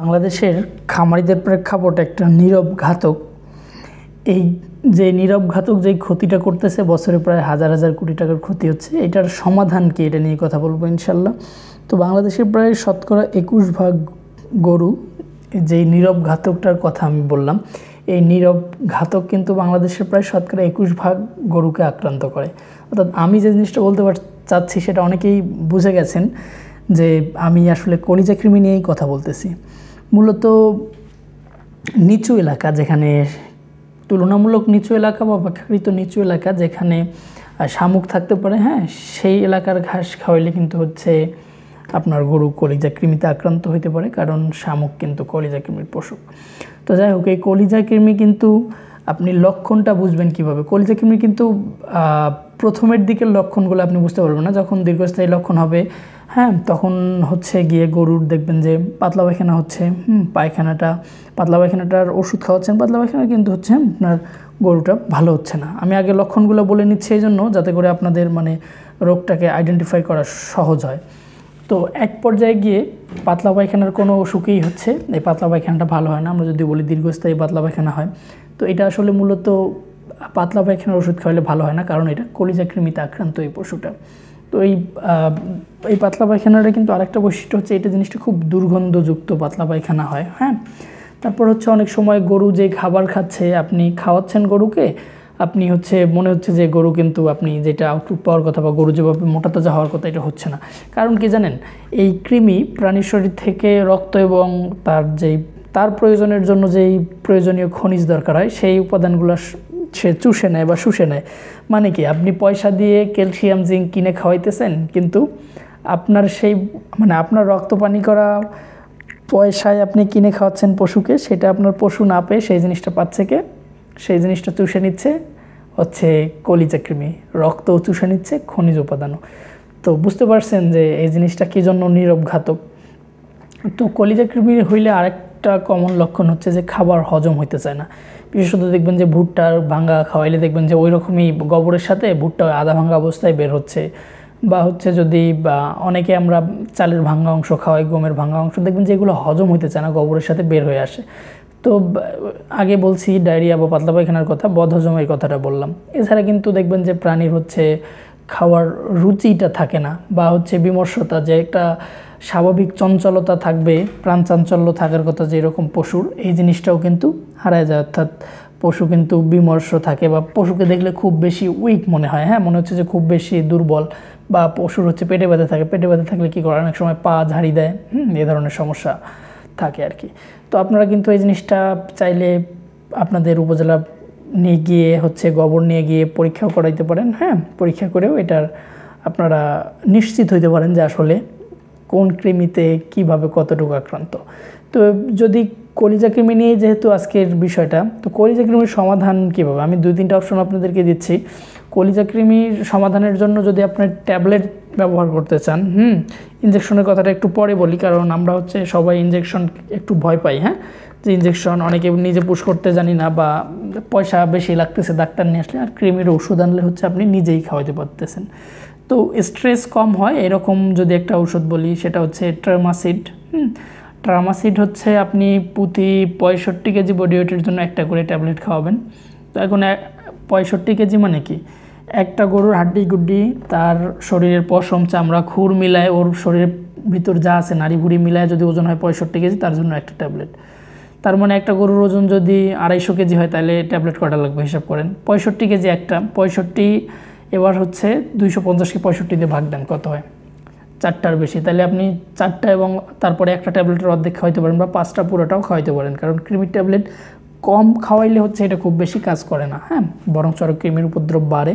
বাংলাদেশের খামারিদের প্রেক্ষাপটে একটা নীরব ঘাতক। এই যে নীরব ঘাতক যেই ক্ষতিটা করতেছে, বছরে প্রায় হাজার হাজার কোটি টাকার ক্ষতি হচ্ছে, এটার সমাধান কি, এটা নিয়ে কথা বলবো ইনশাল্লাহ। তো বাংলাদেশের প্রায় শতকরা 21% গরু, যেই নীরব ঘাতকটার কথা আমি বললাম, এই নীরব ঘাতক কিন্তু বাংলাদেশের প্রায় শতকরা 21% গরুকে আক্রান্ত করে। অর্থাৎ আমি যে জিনিসটা বলতে চাচ্ছি সেটা অনেকেই বুঝে গেছেন যে আমি আসলে কলিজা কৃমি নিয়েই কথা বলতেছি। মূলত নিচু এলাকা, যেখানে তুলনামূলক নিচু এলাকা বা অপেক্ষাকৃত নিচু এলাকা যেখানে শামুক থাকতে পারে, হ্যাঁ, সেই এলাকার ঘাস খাওয়াইলে কিন্তু হচ্ছে আপনার গরু কলিজা কৃমিতে আক্রান্ত হতে পারে, কারণ শামুক কিন্তু কলিজা কৃমির পশু। তো যাই হোক, এই কলিজা কৃমি কিন্তু আপনি লক্ষণটা বুঝবেন কিভাবে? কলিজা কৃমি কিন্তু প্রথমের দিকের লক্ষণগুলো আপনি বুঝতে পারবেন না, যখন দীর্ঘস্থায়ী লক্ষণ হবে, হ্যাঁ, তখন হচ্ছে গিয়ে গরুর দেখবেন যে পাতলা পায়খানা হচ্ছে, পাতলা পায়খানাটার ওষুধ খাওয়াচ্ছেন, পাতলা পায়খানা কিন্তু হচ্ছে আপনার গরুটা ভালো হচ্ছে না। আমি আগে লক্ষণগুলো বলে নিচ্ছি এই জন্য, যাতে করে আপনাদের রোগটাকে আইডেন্টিফাই করা সহজ হয়। তো এক পর্যায়ে গিয়ে পাতলা পায়খানার কোনো অসুখেই হচ্ছে এই পাতলা পায়খানাটা ভালো হয় না। আমরা যদি বলি দীর্ঘস্থায়ী পাতলা পায়খানা হয়, তো এটা আসলে মূলত পাতলা পায়খানার ওষুধ খাওয়ালে ভালো হয় না, কারণ এটা কলিজা কৃমিতে আক্রান্ত এই পশুটা। তো এই পাতলা পায়খানাটা কিন্তু আরেকটা বৈশিষ্ট্য হচ্ছে, এটা জিনিসটা খুব দুর্গন্ধযুক্ত পাতলা পায়খানা হয়, হ্যাঁ। তারপর হচ্ছে অনেক সময় গরু যে খাবার খাচ্ছে, আপনি খাওয়াচ্ছেন গরুকে, আপনি মনে হচ্ছে যে গরু কিন্তু আপনি যেটা আউটপুট পাওয়ার কথা বা গরু যেভাবে মোটা তাজা হওয়ার কথা, এটা হচ্ছে না। কারণ কি জানেন? এই কৃমি প্রাণীর শরীর থেকে রক্ত এবং তার প্রয়োজনের জন্য যেই প্রয়োজনীয় খনিজ দরকার হয়, সেই উপাদানগুলো সে চুষে নেয় বা শুষে নেয়। মানে কি, আপনি পয়সা দিয়ে ক্যালসিয়াম জিঙ্ক কিনে খাওয়াইতেছেন, কিন্তু আপনার আপনার রক্ত পানি করা পয়সায় আপনি কিনে খাওয়াচ্ছেন পশুকে, সেটা আপনার পশু না পেয়ে সেই জিনিসটা পাচ্ছে কে? সেই জিনিসটা চুষে নিচ্ছে হচ্ছে কলিজা কৃমি, রক্তও চুষে নিচ্ছে, খনিজ উপাদানও। তো বুঝতে পারছেন যে এই জিনিসটা কী জন্য নীরব ঘাতক। তো কলিজা কৃমি হইলে আরেকটা কমন লক্ষণ হচ্ছে যে খাবার হজম হইতে চায় না। বিশেষত দেখবেন যে ভুট্টার ভাঙ্গা খাওয়াইলে দেখবেন যে ওই রকমই গোবরের সাথে ভুট্টা আধা ভাঙ্গা অবস্থায় বের হচ্ছে, বা যদি অনেকে আমরা চালের ভাঙ্গা অংশ খাওয়াই, গমের ভাঙ্গা অংশ, দেখবেন যে এগুলো হজম হইতে চায় না, গোবরের সাথে বের হয়ে আসে। তো আগে বলছি ডায়রিয়া বা পাতলা পায়খানার কথা, বদহজমের কথাটা বললাম। এছাড়া কিন্তু দেখবেন যে প্রাণীর খাওয়ার রুচিটা থাকে না, বা বিমর্ষতা, যে একটা স্বাভাবিক চঞ্চলতা থাকবে, প্রাণ চাঞ্চল্য থাকার কথা যেরকম পশুর, এই জিনিসটাও কিন্তু হারায় যায়। অর্থাৎ পশু কিন্তু বিমর্ষ থাকে, বা পশুকে দেখলে খুব বেশি উইক মনে হয়, হ্যাঁ, মনে হচ্ছে যে খুব বেশি দুর্বল, বা পশুর পেটে ব্যথা থাকে। পেটে ব্যথা থাকলে কী করে? অনেক সময় পা ঝাড়ি দেয়, এই ধরনের সমস্যা থাকে আর কি। তো আপনারা কিন্তু এই জিনিসটা চাইলে আপনাদের উপজেলা নিয়ে গিয়ে গোবর নিয়ে গিয়ে পরীক্ষাও করাইতে পারেন, হ্যাঁ, পরীক্ষা করেও এটার আপনারা নিশ্চিত হইতে পারেন যে আসলে কোন কৃমিতে কিভাবে কতটুকু আক্রান্ত। তো যদি কলিজা কৃমি নিয়ে যেহেতু আজকের বিষয়টা, তো কলিজা কৃমির সমাধান কীভাবে, আমি 2-3টা অপশন আপনাদেরকে দিচ্ছি। কলিজা কৃমির সমাধানের জন্য যদি আপনার ট্যাবলেট ব্যবহার করতে চান, ইনজেকশনের কথাটা একটু পরে বলি, কারণ আমরা সবাই ইনজেকশন একটু ভয় পাই, হ্যাঁ, যে ইনজেকশন অনেকে নিজে পুশ করতে জানি না, বা পয়সা বেশি লাগতেছে ডাক্তার নিয়ে আসলে, আর কৃমির ওষুধ আনলে আপনি নিজেই খাওয়াতে পারতেছেন। তো স্ট্রেস কম হয় এরকম যদি একটা ঔষধ বলি, সেটা ট্রামাসিড। ট্রামাসিড আপনি প্রতি 65 কেজি বডি ওয়েটের জন্য একটা করে ট্যাবলেট খাওয়াবেন। তো এখন 65 কেজি মানে কি? একটা গরুর হাড্ডি গুড্ডি, তার শরীরের পশম, চামড়া, খুর মিলায়, ওর শরীরের ভিতর যা আছে নাড়ি ভুড়ি মিলায় যদি ওজন হয় 65 কেজি, তার জন্য একটা ট্যাবলেট। তার মানে একটা গরুর ওজন যদি 250 কেজি হয়, তাহলে ট্যাবলেট কটা লাগবে হিসাব করেন। 65 কেজি একটা, 65 এবার 250কে 65 দিয়ে ভাগ দেন, কত হয়? 4টার বেশি। তাহলে আপনি 4টা এবং তারপরে একটা ট্যাবলেটের অর্ধেক খাওয়াইতে পারেন, বা 5টা পুরোটাও খাওয়াইতে পারেন, কারণ কৃমির ট্যাবলেট কম খাওয়াইলে এটা খুব বেশি কাজ করে না, হ্যাঁ, বরং কৃমির উপদ্রব বাড়ে,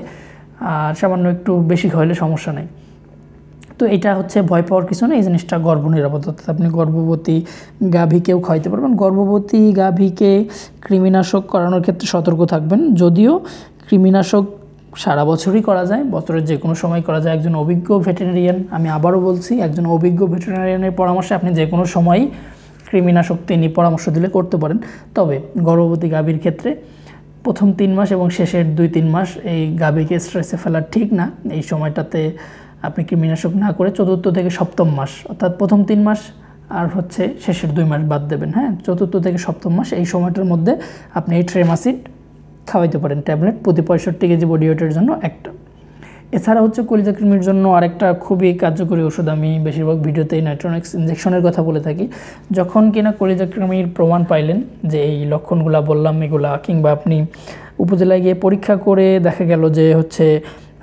আর সামান্য একটু বেশি খাওয়াইলে সমস্যা নেই। তো এটা ভয় পাওয়ার কিছু না, এই জিনিসটা গর্ভ নিরাপদ। অর্থাৎ আপনি গর্ভবতী গাভীকেও খাওয়াইতে পারবেন। গর্ভবতী গাভীকে কৃমিনাশক করানোর ক্ষেত্রে সতর্ক থাকবেন। যদিও কৃমিনাশক সারা বছরই করা যায়, বছরের যে কোনো সময় করা যায়। একজন অভিজ্ঞ ভেটেরিনারিয়ান, আমি আবারও বলছি, একজন অভিজ্ঞ ভেটেরিনারিয়ানের পরামর্শে আপনি যে কোনো সময়ই কৃমিনাশক তিনি পরামর্শ দিলে করতে পারেন। তবে গর্ভবতী গাভীর ক্ষেত্রে প্রথম 3 মাস এবং শেষের 2-3 মাস এই গাভীকে স্ট্রেসে ফেলা ঠিক না। এই সময়টাতে আপনি কৃমিনাশক না করে 4র্থ থেকে 7ম মাস, অর্থাৎ প্রথম 3 মাস আর হচ্ছে শেষের 2 মাস বাদ দেবেন। হ্যাঁ, চতুর্থ থেকে সপ্তম মাস এই সময়টার মধ্যে আপনি এই ট্রেমাসিড খাওয়াইতে পারেন ট্যাবলেট, প্রতি 65 কেজি বডি ওয়েটের জন্য একটা। এছাড়া হচ্ছে কলিজাকৃমির জন্য আরেকটা খুবই কার্যকরী ওষুধ, আমি বেশিরভাগ ভিডিওতে নাইট্রোনেক্স ইনজেকশনের কথা বলে থাকি। যখন কিনা কলিজাকৃমির প্রমাণ পাইলেন যে এই লক্ষণগুলো বললাম এগুলা, কিংবা আপনি উপজেলায় গিয়ে পরীক্ষা করে দেখা গেল যে হচ্ছে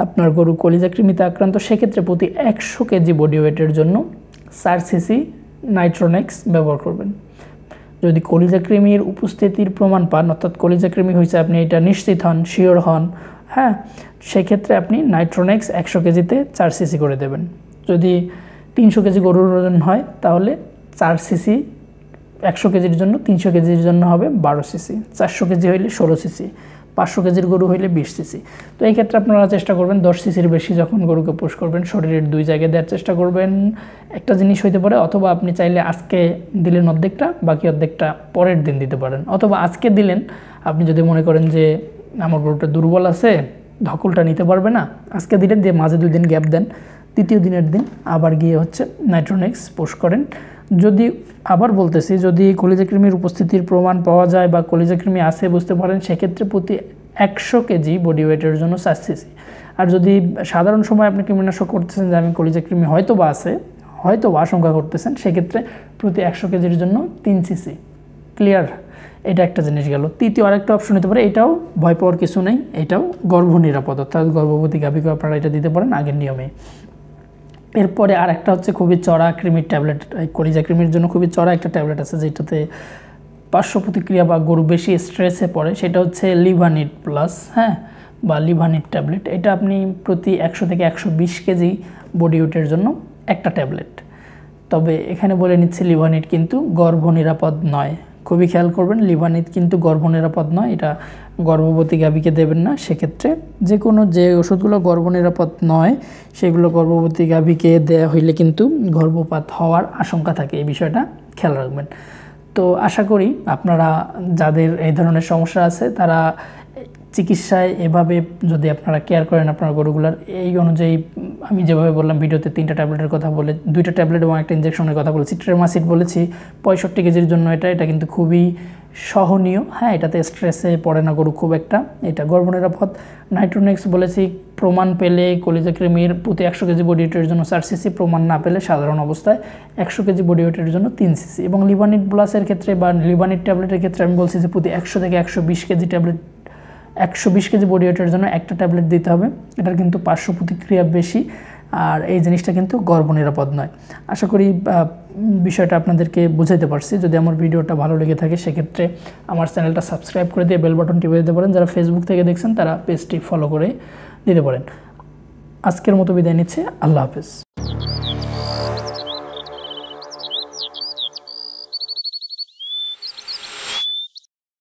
আপনার গরু কলিজাকৃমিতে আক্রান্ত, সেক্ষেত্রে প্রতি 100 কেজি বডি ওয়েটের জন্য 4 সিসি নাইট্রোনেক্স ব্যবহার করবেন। যদি কলিজাকৃমির উপস্থিতির প্রমাণ পান, অর্থাৎ কলিজাকৃমি হয়েছে আপনি এটা নিশ্চিত হন, শিওর হন, হ্যাঁ, সেক্ষেত্রে আপনি নাইট্রোনেক্স 100 কেজিতে 4 সিসি করে দেবেন। যদি 300 কেজি গরুর ওজন হয় তাহলে 4 সিসি 100 কেজির জন্য, 300 কেজির জন্য হবে 12 সিসি, 400 কেজি হইলে 16 সিসি, 500 কেজির গরু হইলে 20 সিসি। তো এই ক্ষেত্রে আপনারা চেষ্টা করবেন 10 সিসির বেশি যখন গরুকে পুশ করবেন শরীরের 2 জায়গায় দেওয়ার চেষ্টা করবেন। একটা জিনিস হইতে পারে, অথবা আপনি চাইলে আজকে দিলেন অর্ধেকটা, বাকি অর্ধেকটা পরের দিন দিতে পারেন, অথবা আজকে দিলেন আপনি যদি মনে করেন যে আমার গরুটা দুর্বল আছে, ধকলটা নিতে পারবে না, আজকে দিলেন, দিয়ে মাঝে 2 দিন গ্যাপ দেন, তৃতীয় দিনের দিন আবার গিয়ে হচ্ছে নাইট্রোনেক্স পুশ করেন। যদি আবার বলতেছি, যদি কলিজাকৃমির উপস্থিতির প্রমাণ পাওয়া যায় বা কলিজাকৃমি আছে বুঝতে পারেন, সেক্ষেত্রে প্রতি 100 কেজি বডি ওয়েটের জন্য 4 সিসি। আর যদি সাধারণ সময় আপনি কৃমিনাশক করতেছেন যে আমি কলিজাকৃমি হয়তো বা আছে, হয়তো বা আশঙ্কা করতেছেন, সেক্ষেত্রে প্রতি 100 কেজির জন্য 3 সিসি। ক্লিয়ার? এটা একটা জিনিস গেল। তৃতীয় আরেকটা অপশন হতে পারে, এটাও ভয় পাওয়ার কিছু নেই, এটাও গর্ভ নিরাপদ, অর্থাৎ গর্ভবতী গাভীকে আপনারা এটা দিতে পারেন আগের নিয়মে। এরপরে আর একটা হচ্ছে খুবই চড়া কৃমির ট্যাবলেট, কলিজাকৃমির জন্য খুবই চড়া একটা ট্যাবলেট আছে যেটাতে পার্শ্ব প্রতিক্রিয়া বা গরু বেশি স্ট্রেসে পড়ে, সেটা হচ্ছে লিভানিট প্লাস, হ্যাঁ, বা লিভানিট ট্যাবলেট। এটা আপনি প্রতি 100 থেকে 120 কেজি বডি ওয়েটের জন্য একটা ট্যাবলেট। তবে এখানে বলে নিচ্ছি লিভানিট কিন্তু গর্ভ নিরাপদ নয়, খুবই খেয়াল করবেন, লিভানিট কিন্তু গর্ভ নিরাপদ নয়, এটা গর্ভবতী গাভীকে দেবেন না। সেক্ষেত্রে যে ওষুধগুলো গর্ভ নিরাপদ নয় সেগুলো গর্ভবতী গাভীকে দেওয়া হইলে কিন্তু গর্ভপাত হওয়ার আশঙ্কা থাকে, এই বিষয়টা খেয়াল রাখবেন। তো আশা করি আপনারা যাদের এই ধরনের সমস্যা আছে তারা চিকিৎসায় এভাবে যদি আপনারা কেয়ার করেন আপনার গরুগুলার, এই অনুযায়ী আমি যেভাবে বললাম ভিডিওতে 3টা ট্যাবলেটের কথা বলে, 2টা ট্যাবলেট এবং একটা ইনজেকশনের কথা বলেছি, ট্রেমাসিড বলেছি 65 কেজির জন্য, এটা কিন্তু খুবই সহনীয়, হ্যাঁ, এটাতে স্ট্রেসে পড়ে না গরু খুব একটা, এটা গর্ভ নিরাপদ। নাইট্রোনেক্স বলেছি প্রমাণ পেলে কলিজাকৃমির প্রতি 100 কেজি বডি ওয়েটের জন্য 4 সিসি, প্রমাণ না পেলে সাধারণ অবস্থায় 100 কেজি বডি ওয়েটের জন্য 3 সিসি। এবং লিভানিট প্লাসের ক্ষেত্রে বা লিভানিট ট্যাবলেটের ক্ষেত্রে আমি বলছি যে প্রতি 100 থেকে 120 কেজি ট্যাবলেট, 120 কেজি বডি ওয়েটের জন্য একটা ট্যাবলেট দিতে হবে। এটার কিন্তু পার্শ্ব প্রতিক্রিয়া বেশি, আর এই জিনিসটা কিন্তু গর্ভ নিরাপদ নয়। আশা করি বিষয়টা আপনাদেরকে বুঝাইতে পারছি। যদি আমার ভিডিওটা ভালো লেগে থাকে সেক্ষেত্রে আমার চ্যানেলটা সাবস্ক্রাইব করে দিয়ে বেল বাটন টিপে দিতে পারেন। যারা ফেসবুক থেকে দেখছেন তারা পেজটি ফলো করে দিতে পারেন। আজকের মতো বিদায় নিচ্ছে, আল্লাহ হাফেজ।